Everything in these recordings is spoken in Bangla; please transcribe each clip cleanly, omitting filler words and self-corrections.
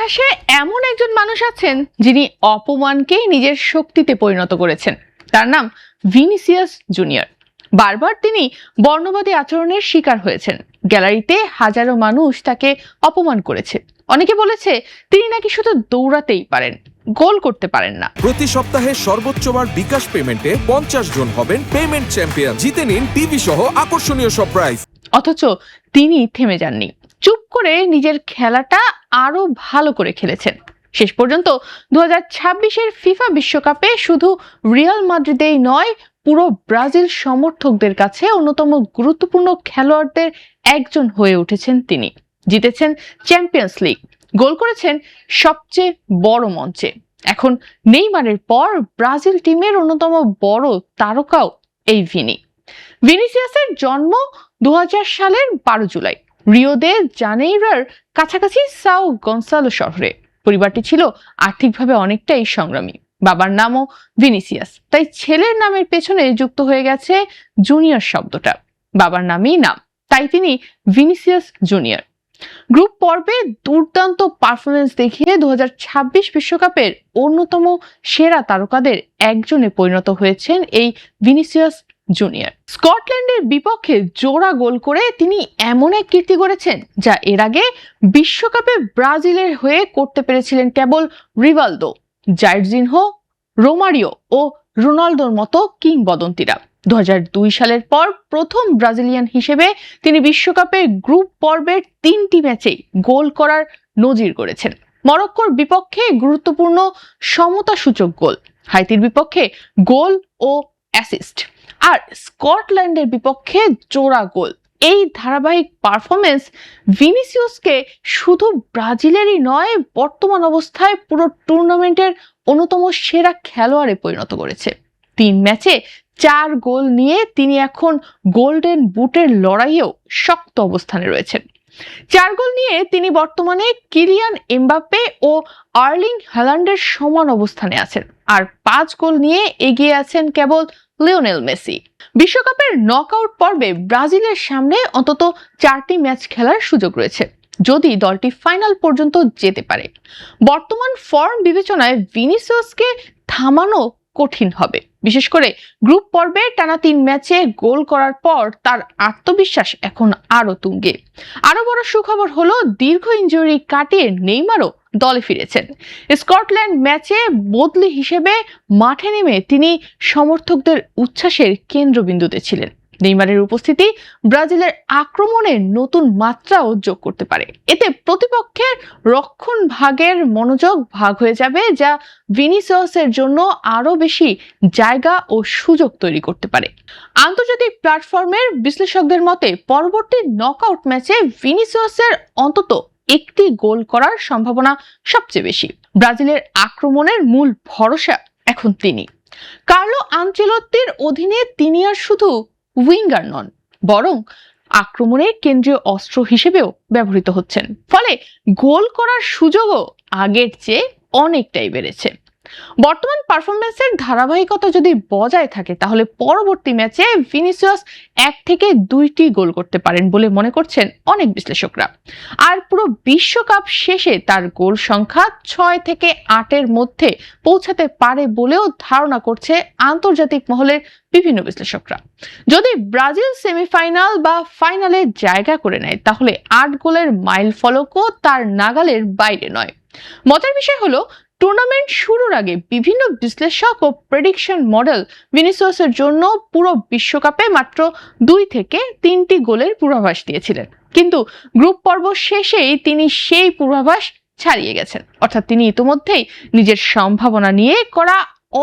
ইতিহাসে এমন একজন মানুষ আছেন যিনি অপমানকেই নিজের শক্তিতে পরিণত করেছেন। তার নাম ভিনিসিয়াস জুনিয়র। বারবার তিনি বর্ণবাদী আচরণের শিকার হয়েছেন। গ্যালারিতে হাজারো মানুষ তাকে অপমান করেছে। অনেকে বলেছে তিনি নাকি শুধু দৌড়াতেই পারেন, গোল করতে পারেন না। প্রতি সপ্তাহে সর্বোচ্চবার বিকাশ পেমেন্টে 50 জন হবেন পেমেন্ট চ্যাম্পিয়ন। জিতে নিন টিভি সহ আকর্ষণীয় সব প্রাইজ। অথচ তিনি থেমে যাননি, চুপ করে নিজের খেলাটা আরো ভালো করে খেলেছেন। শেষ পর্যন্ত 2026-এর ফিফা বিশ্বকাপে শুধু রিয়াল মাদ্রিদেই নয়, পুরো ব্রাজিল সমর্থকদের কাছে অন্যতম গুরুত্বপূর্ণ খেলোয়াড়দের একজন হয়ে উঠেছেন তিনি। জিতেছেন চ্যাম্পিয়ন্স লিগ, গোল করেছেন সবচেয়ে বড় মঞ্চে। এখন নেইমারের পর ব্রাজিল টিমের অন্যতম বড় তারকাও এই ভিনিসিয়াসের জন্ম 2000 সালের 12 জুলাই রিও দে জানেইরোর কাছাকাছি সাও গনসালো শহরে। পরিবারটি ছিল আর্থিকভাবে অনেকটাই সংগ্রামী। বাবার নামও ভিনিসিয়াস, তাই ছেলের নামের পেছনে যুক্ত হয়ে গেছে জুনিয়র শব্দটা। বাবার নামই নাম, তাই তিনি ভিনিসিয়াস জুনিয়র। গ্রুপ পর্বে দুর্দান্ত পারফরমেন্স দেখিয়ে 2026 বিশ্বকাপের অন্যতম সেরা তারকাদের একজনে পরিণত হয়েছেন এই ভিনিসিয়াস জুনিয়র। স্কটল্যান্ডের বিপক্ষে জোড়া গোল করে তিনি এমন এক কীর্তি গড়েছেন যা এর আগে বিশ্বকাপে ব্রাজিলের হয়ে করতে পেরেছিলেন কেবল রিভালদো, জাইরজিনহো, রোমারিও ও রোনালদোর মতো কিংবদন্তিরা। 2002 সালের পর প্রথম ব্রাজিলিয়ান হিসেবে তিনি বিশ্বকাপের গ্রুপ পর্বের 3টি ম্যাচেই গোল করার নজির গড়েছেন। মরক্কোর বিপক্ষে গুরুত্বপূর্ণ সমতাসূচক গোল, হাইতির বিপক্ষে গোল ও অ্যাসিস্ট, আর স্কটল্যান্ডের বিপক্ষে জোড়া গোল। এই ধারাবাহিক পারফরমেন্স ভিনিসিয়াসকে শুধু ব্রাজিলেরই নয়, বর্তমান অবস্থায় পুরো টুর্নামেন্টের অন্যতম সেরা খেলোয়াড়ে পরিণত করেছে। 3 ম্যাচে 4 গোল নিয়ে তিনি এখন গোল্ডেন বুটের লড়াইয়েও শক্ত অবস্থানে রয়েছেন। 4 গোল নিয়ে তিনি বর্তমানে কিলিয়ান এমবাপ্পে ও আর্লিং হ্যালান্ডের সমান অবস্থানে আছেন, আর 5 গোল নিয়ে এগিয়ে আছেন কেবল লিওনেল মেসি। বিশ্বকাপের নকআউট পর্বে ব্রাজিলের সামনে অন্তত 4টি ম্যাচ খেলার সুযোগ রয়েছে যদি দলটি ফাইনাল পর্যন্ত যেতে পারে। বর্তমান ফর্ম বিবেচনায় ভিনিসিয়াসকে থামানো কঠিন হবে, বিশেষ করে গ্রুপ পর্বে টানা 3 ম্যাচে গোল করার পর তার আত্মবিশ্বাস এখন আরো তুঙ্গে। আরো বড় সুখবর হলো দীর্ঘ ইনজুরি কাটিয়ে নেইমারও দলে ফিরেছেন। স্কটল্যান্ড ম্যাচে বদলি হিসেবে মাঠে নেমে তিনি সমর্থকদের উচ্ছ্বাসের কেন্দ্রবিন্দুতে ছিলেন। নেইমারের উপস্থিতি ব্রাজিলের আক্রমণে নতুন মাত্রাও যোগ করতে পারে। এতে প্রতিপক্ষের রক্ষণ ভাগের মনোযোগ ভাগ হয়ে যাবে, যা ভিনিসিয়াসের জন্য আরো বেশি জায়গা ও সুযোগ তৈরি করতে পারে। আন্তর্জাতিক প্ল্যাটফর্মের বিশ্লেষকদের মতে পরবর্তী নকআউট ম্যাচে ভিনিসিয়াসের অন্তত 1টি গোল করার সম্ভাবনা সবচেয়ে বেশি। ব্রাজিলের আক্রমণের মূল ভরসা এখন তিনি। কার্লো আনচেলত্তির অধীনে তিনি আর শুধু উইঙ্গার নন, বরং আক্রমণের কেন্দ্রীয় অস্ত্র হিসেবেও ব্যবহৃত হচ্ছেন। ফলে গোল করার সুযোগও আগের চেয়ে অনেকটাই বেড়েছে। বর্তমান পারফরমেন্সের ধারাবাহিকতা যদি বজায় থাকে তাহলে পরবর্তী ম্যাচে ভিনিসিয়াস 1 থেকে 2টি গোল করতে পারেন বলে মনে করছেন অনেক বিশ্লেষকরা। আর পুরো বিশ্বকাপ শেষে তার গোল সংখ্যা 6 থেকে 8-এর মধ্যে পৌঁছাতে পারে বলেও ধারণা করছে আন্তর্জাতিক মহলের বিভিন্ন বিশ্লেষকরা। যদি ব্রাজিল সেমিফাইনাল বা ফাইনালে জায়গা করে নেয় তাহলে 8 গোলের মাইল ফলকও তার নাগালের বাইরে নয়। মজার বিষয় হলো টুর্নামেন্ট শুরুর আগে বিভিন্ন বিশ্লেষক ও প্রেডিকশন মডেল ভিনিসিয়াসের জন্য পুরো বিশ্বকাপে মাত্র 2 থেকে 3টি গোলের পূর্বাভাস দিয়েছিলেন, কিন্তু গ্রুপ পর্ব শেষেই তিনি সেই পূর্বাভাস ছাড়িয়ে গেছেন। অর্থাৎ তিনি ইতিমধ্যেই নিজের সম্ভাবনা নিয়ে করা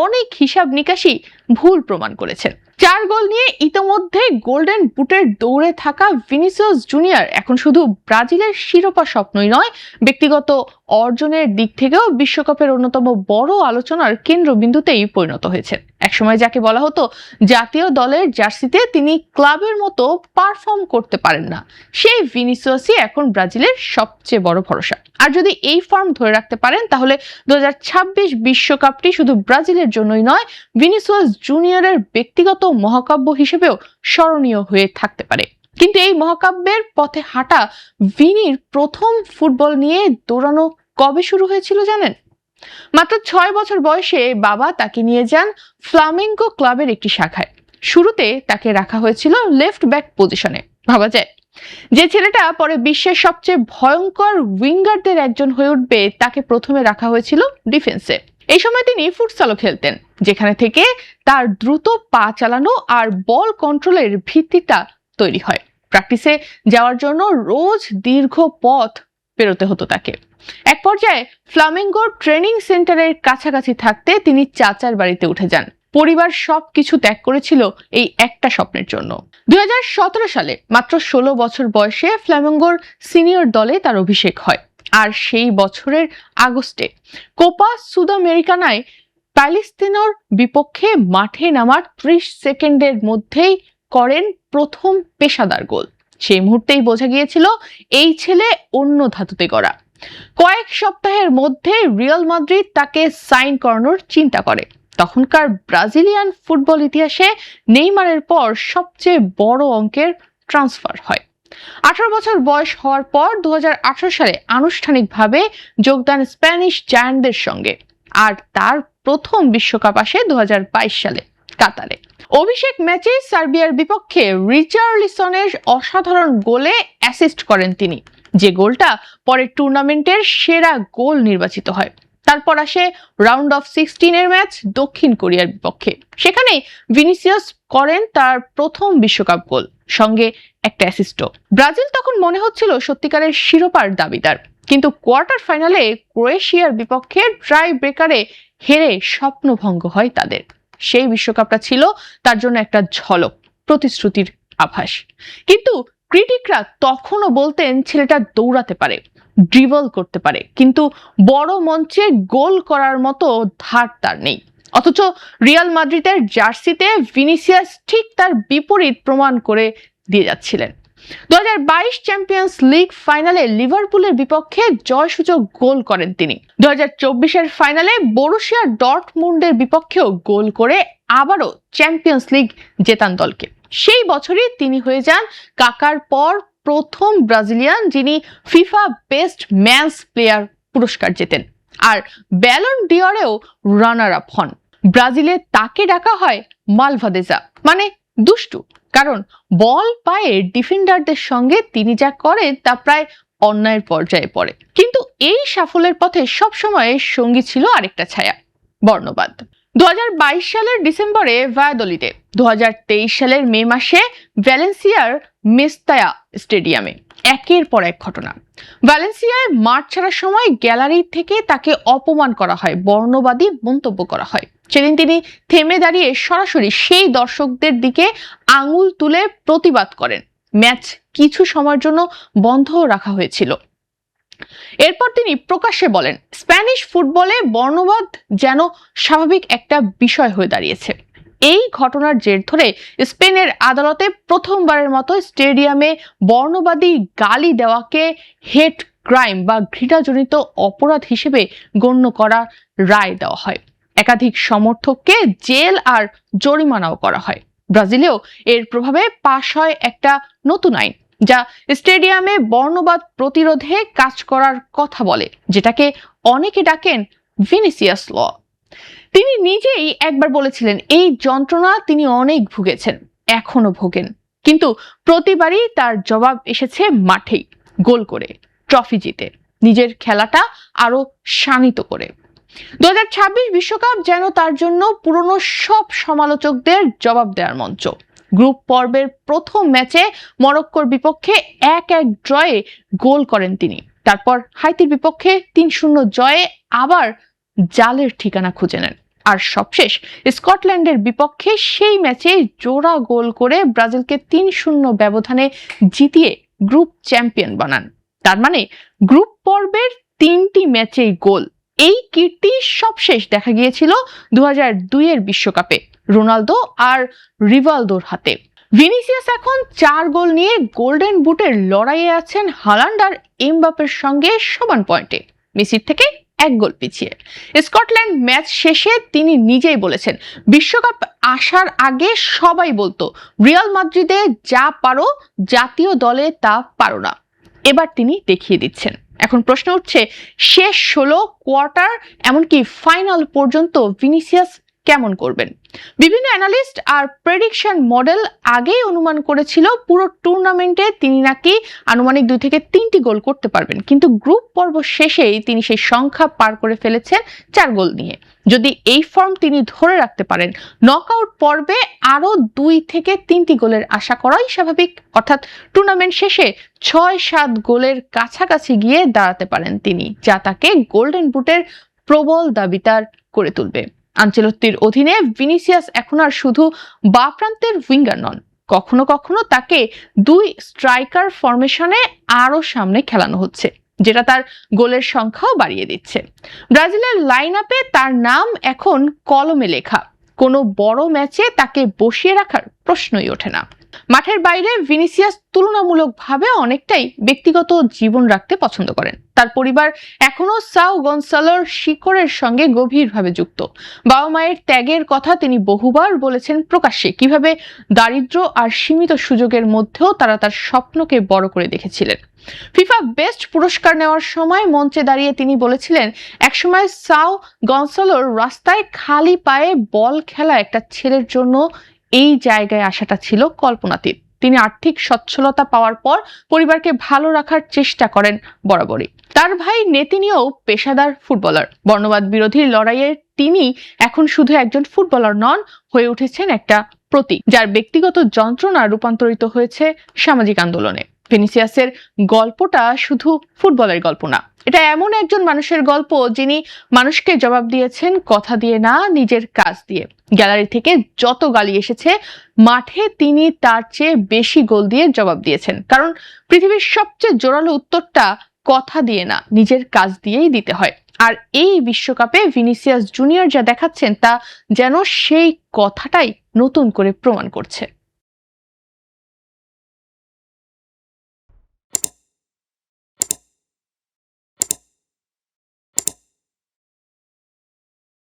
অনেক হিসাব নিকাশই ভুল প্রমাণ করেছেন। 4 গোল নিয়ে ইতিমধ্যে গোল্ডেন বুটের দৌড়ে থাকা ভিনিসিয়াস জুনিয়র এখন শুধু ব্রাজিলের শিরোপা স্বপ্নই নয়, ব্যক্তিগত অর্জনের দিক থেকেও বিশ্বকাপের অন্যতম বড় আলোচনার কেন্দ্রবিন্দুতেই পরিণত হয়েছেন। একসময় যাকে বলা হতো জাতীয় দলের জার্সিতে তিনি ক্লাবের মতো পারফর্ম করতে পারেন না, সেই ভিনিসিয়াসই এখন ব্রাজিলের সবচেয়ে বড় ভরসা। আর যদি এই ফর্ম ধরে রাখতে পারেন তাহলে 2026 বিশ্বকাপটি শুধু ব্রাজিলের জন্যই নয়, ভিনিসিয়াস জুনিয়রের ব্যক্তিগত মহাকাব্য হিসেবেও স্মরণীয় হয়ে থাকতে পারে। কিন্তু এই মহাকাব্যের পথে হাঁটা ভিনির প্রথম ফুটবল নিয়ে দৌড়ানো কবে শুরু হয়েছিল জানেন? মাত্র 6 বছর বয়সে বাবা তাকে নিয়ে যান ফ্লামেঙ্গো ক্লাবের একটি শাখায়। শুরুতে তাকে রাখা হয়েছিল লেফট ব্যাক পজিশনে। ভাবা যায়, যে ছেলেটা পরে বিশ্বের সবচেয়ে ভয়ঙ্কর উইঙ্গারদের একজন হয়ে উঠবে, তাকে প্রথমে রাখা হয়েছিল ডিফেন্সে। এই সময় তিনি ফুটসালও খেলতেন, যেখানে থেকে তার দ্রুত পা চালানো আর বল কন্ট্রোলের ভিত্তিটা তৈরি হয়। প্র্যাকটিসে যাওয়ার জন্য রোজ দীর্ঘ পথ পেরোতে হতো তাকে। এক পর্যায়ে ফ্লামেঙ্গোর ট্রেনিং সেন্টারের কাছাকাছি থাকতে তিনি চাচার বাড়িতে উঠে যান। পরিবার সবকিছু ত্যাগ করেছিল এই একটা স্বপ্নের জন্য। 2017 সালে মাত্র 16 বছর বয়সে ফ্লামেঙ্গোর সিনিয়র দলে তার অভিষেক হয়। আর সেই বছরের আগস্টে কোপা সুদামেরিকানায় প্যালেস্তিনোর বিপক্ষে মাঠে নামার 30 সেকেন্ডের মধ্যেই করেন প্রথম পেশাদার গোল। সেই মুহূর্তেই বোঝা গিয়েছিল এই ছেলে অন্য ধাতুতে গড়া। কয়েক সপ্তাহের মধ্যে রিয়াল মাদ্রিদ তাকে সাইন করানোর চিন্তা করে। তখনকার ব্রাজিলিয়ান ফুটবল ইতিহাসে নেইমারের পর সবচেয়ে বড় অঙ্কের ট্রান্সফার হয়। 18 বছর বয়স হওয়ার পর 2018 সালে আনুষ্ঠানিকভাবে যোগদান স্প্যানিশ জায়ান্টদের সঙ্গে। আর তার প্রথম বিশ্বকাপ আসে 2022 সালে কাতারে। অভিষেক ম্যাচে সার্বিয়ার বিপক্ষে রিচার্লিসনের অসাধারণ গোলে অ্যাসিস্ট করেন তিনি, যে গোলটা পরে টুর্নামেন্টের সেরা গোল নির্বাচিত হয়। তারপর আসে রাউন্ড অফ 16 এর ম্যাচ দক্ষিণ কোরিয়ার বিপক্ষে। সেখানে ভিনিসিয়াস করেন তার প্রথম বিশ্বকাপ গোল, সঙ্গে একটা অ্যাসিস্টও। ব্রাজিল তখন মনে হচ্ছিল সত্যিকারের শিরোপার দাবিদার, কিন্তু কোয়ার্টার ফাইনালে ক্রোয়েশিয়ার বিপক্ষে ট্রাই ব্রেকারে হেরে স্বপ্নভঙ্গ হয় তাদের। সেই বিশ্বকাপটা ছিল তার জন্য একটা ঝলক, প্রতিশ্রুতির আভাস। কিন্তু ক্রিটিকরা তখনও বলতেন ছেলেটা দৌড়াতে পারে, ড্রিবল করতে পারে, কিন্তু বড় মঞ্চে গোল করার মতো ধার তার নেই। অথচ রিয়াল মাদ্রিদের জার্সিতে ভিনিসিয়াস ঠিক তার বিপরীত প্রমাণ করে দিয়ে যাচ্ছিলেন। 2022 চ্যাম্পিয়ন্স লিগ ফাইনালে লিভারপুলের বিপক্ষে জয়সূচক গোল করেন তিনি। 2024 ফাইনালে বরুশিয়া ডর্টমুন্ডের বিপক্ষেও গোল করে আবারও চ্যাম্পিয়ন্স লিগ জেতান দলকে। সেই বছরই তিনি হয়ে যান কাকার পর প্রথম ব্রাজিলিয়ান যিনি ফিফা বেস্ট ম্যানস প্লেয়ার পুরস্কার জেতেন, আর ব্যালন ডিওরেও রানার আপ হন। ব্রাজিলে তাকে ডাকা হয় মালভাদেজা, মানে দুষ্টু, কারণ বল পায়ে ডিফেন্ডারদের সঙ্গে তিনি যা করেন তা প্রায় অন্যায়ের পর্যায়ে পড়ে। কিন্তু এই সাফল্যের পথে সবসময় সঙ্গী ছিল আরেকটা ছায়া, বর্ণবাদ। 2022 সালের ডিসেম্বরে ভায়াদোলিদে, 2023 সালের মে মাসে ভ্যালেন্সিয়ার মেস্তায়া স্টেডিয়ামে একের পর এক ঘটনা। ভ্যালেন্সিয়ায় মাঠ ছাড়ার সময় গ্যালারি থেকে তাকে অপমান করা হয়, বর্ণবাদী মন্তব্য করা হয়। সেদিন তিনি থেমে দাঁড়িয়ে সরাসরি সেই দর্শকদের দিকে আঙুল তুলে প্রতিবাদ করেন। ম্যাচ কিছু সময়ের জন্য বন্ধ রাখা হয়েছিল। এরপর তিনি প্রকাশ্যে বলেন, স্প্যানিশ ফুটবলে বর্ণবাদ যেন স্বাভাবিক একটা বিষয় হয়ে দাঁড়িয়েছে। এই ঘটনার জের ধরে স্পেনের আদালতে প্রথমবারের মতো স্টেডিয়ামে বর্ণবাদী গালি দেওয়াকে হেট ক্রাইম বা ঘৃণাজনিত অপরাধ হিসেবে গণ্য করার রায় দেওয়া হয়। একাধিক সমর্থককে জেল আর জরিমানাও করা হয়। ব্রাজিলেও এর প্রভাবে পাশ হয় একটা নতুন আইন, যা স্টেডিয়ামে বর্ণবাদ প্রতিরোধে কাজ করার কথা বলে, যেটাকে অনেকে ডাকেন ভিনিসিয়াস ল। তিনি নিজেই একবার বলেছিলেন এই যন্ত্রণা তিনি অনেক ভুগেছেন, এখনো ভোগেন, কিন্তু প্রতিবারই তার জবাব এসেছে মাঠেই, গোল করে, ট্রফি জিতে, নিজের খেলাটা আরো শানিত করে। 2026 বিশ্বকাপ যেন তার জন্য পুরনো সব সমালোচকদের জবাব দেওয়ার মঞ্চ। গ্রুপ পর্বের প্রথম ম্যাচে মরক্কোর বিপক্ষে 1-1 ড্রয়ে গোল করেন তিনি। তারপর হাইতির বিপক্ষে 3-0 জয়ে আবার জালের ঠিকানা খুঁজে নেন। আর সবশেষ স্কটল্যান্ডের বিপক্ষে সেই ম্যাচে জোড়া গোল করে ব্রাজিলকে 3-0 ব্যবধানে জিতিয়ে গ্রুপ চ্যাম্পিয়ন বানান। তার মানে গ্রুপ পর্বের 3টি ম্যাচেই গোল। এই কীর্তি সবশেষ দেখা গিয়েছিল 2002 বিশ্বকাপে রোনালদো আর রিভালদোর হাতে। ভিনিসিয়াস এখন 4 গোল নিয়ে গোল্ডেন বুটের লড়াইয়ে আছেন হালান্ড আর এমবাপ্পের সঙ্গে সমান পয়েন্টে, মেসির থেকে 1 গোল পিছিয়ে। স্কটল্যান্ড ম্যাচ শেষে তিনি নিজেই বলেছেন, বিশ্বকাপ আসার আগে সবাই বলতো রিয়াল মাদ্রিদে যা পারো জাতীয় দলে তা পারো না। এবার তিনি দেখিয়ে দিচ্ছেন। এখন প্রশ্ন উঠছে, শেষ 16 কোয়ার্টার এমনকি ফাইনাল পর্যন্ত ভিনিসিয়াস কেমন করবেন? বিভিন্ন অ্যানালিস্ট আর প্রেডিকশন মডেল আগেই অনুমান করেছিল পুরো টুর্নামেন্টে তিনি নাকি আনুমানিক 2 থেকে 3টি গোল করতে পারবেন, কিন্তু গ্রুপ পর্ব শেষেই তিনি সেই সংখ্যা পার করে ফেলেছেন 4 গোল নিয়ে। যদি এই ফর্ম তিনি ধরে রাখতে পারেন, নকআউট পর্বে আরো 2 থেকে 3টি গোলের আশা করাই স্বাভাবিক। অর্থাৎ টুর্নামেন্ট শেষে 6-7 গোলের কাছাকাছি গিয়ে দাঁড়াতে পারেন তিনি, যা তাকে গোল্ডেন বুটের প্রবল দাবিদার করে তুলবে। আনচেলত্তির অধীনে ভিনিসিয়াস এখন আর শুধু বাঁ প্রান্তের উইঙ্গার নন, কখনো কখনো তাকে 2 স্ট্রাইকার ফরমেশনে আরো সামনে খেলানো হচ্ছে, যেটা তার গোলের সংখ্যাও বাড়িয়ে দিচ্ছে। ব্রাজিলের লাইন আপে তার নাম এখন কলমে লেখা, কোনো বড় ম্যাচে তাকে বসিয়ে রাখার প্রশ্নই ওঠে না। মাঠের বাইরে ভিনিসিয়াস তুলনামূলকভাবে অনেকটাই ব্যক্তিগত জীবন রাখতে পছন্দ করেন। তার পরিবার এখনো সাও গনসালোর শিকড়ের সঙ্গে গভীরভাবে যুক্ত। বাবা মায়ের ত্যাগের কথা তিনি বহুবার বলেছেন প্রকাশ্যে, কিভাবে দারিদ্র আর সীমিত সুযোগের মধ্যেও তারা তার স্বপ্নকে বড় করে দেখেছিলেন। ফিফা বেস্ট পুরস্কার নেওয়ার সময় মঞ্চে দাঁড়িয়ে তিনি বলেছিলেন, একসময় সাও গনসালোর রাস্তায় খালি পায়ে বল খেলা একটা ছেলের জন্য এই জায়গায় আসাটা ছিল কল্পনাতীত। তিনি আর্থিক সচ্ছলতা পাওয়ার পর পরিবারকে ভালো রাখার চেষ্টা করেন বরাবরই। তার ভাই নেতিনিও পেশাদার ফুটবলার। বর্ণবাদ বিরোধী লড়াইয়ে তিনি এখন শুধু একজন ফুটবলার নন, হয়ে উঠেছেন একটা প্রতীক, যার ব্যক্তিগত যন্ত্রণা রূপান্তরিত হয়েছে সামাজিক আন্দোলনে। ভিনিসিয়াসের গল্পটা শুধু ফুটবলের গল্প না, এটা এমন একজন মানুষের গল্প যিনি মানুষকে জবাব দিয়েছেন কথা দিয়ে না, নিজের কাজ দিয়ে। গ্যালারি থেকে যত গালি এসেছে, মাঠে তিনি তার চেয়ে বেশি গোল দিয়ে জবাব দিয়েছেন, কারণ পৃথিবীর সবচেয়ে জোরালো উত্তরটা কথা দিয়ে না, নিজের কাজ দিয়েই দিতে হয়। আর এই বিশ্বকাপে ভিনিসিয়াস জুনিয়র যা দেখাচ্ছেন তা যেন সেই কথাটাই নতুন করে প্রমাণ করছে।